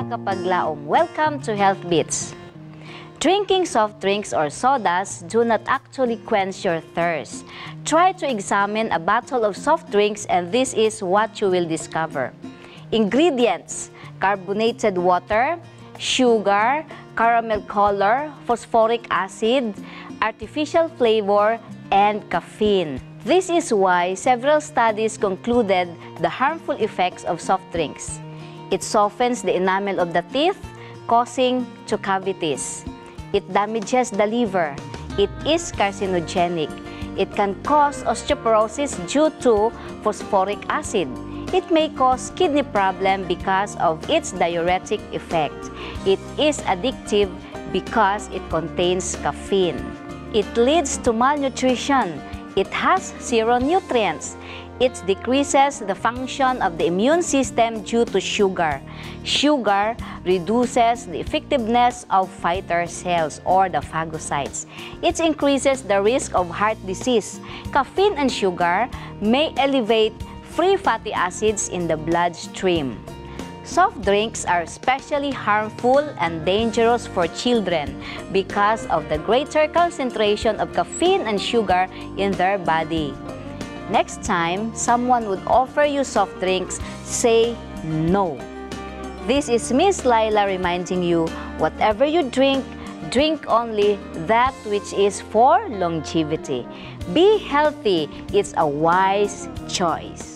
mga kapaglaom. Welcome to Health Bits. Drinking soft drinks or sodas do not actually quench your thirst. Try to examine a bottle of soft drinks and this is what you will discover. Ingredients: carbonated water, sugar, caramel color, phosphoric acid, artificial flavor, and caffeine. This is why several studies concluded the harmful effects of soft drinks. It softens the enamel of the teeth, causing to cavities. It damages the liver. It is carcinogenic. It can cause osteoporosis due to phosphoric acid. It may cause kidney problem because of its diuretic effect. It is addictive because it contains caffeine. It leads to malnutrition. It has zero nutrients. It decreases the function of the immune system due to sugar. Sugar reduces the effectiveness of fighter cells or the phagocytes. It increases the risk of heart disease. Caffeine and sugar may elevate free fatty acids in the bloodstream. Soft drinks are especially harmful and dangerous for children because of the greater concentration of caffeine and sugar in their body. Next time someone would offer you soft drinks, say no. This is Miss Laila reminding you, whatever you drink, drink only that which is for longevity. Be healthy. It's a wise choice.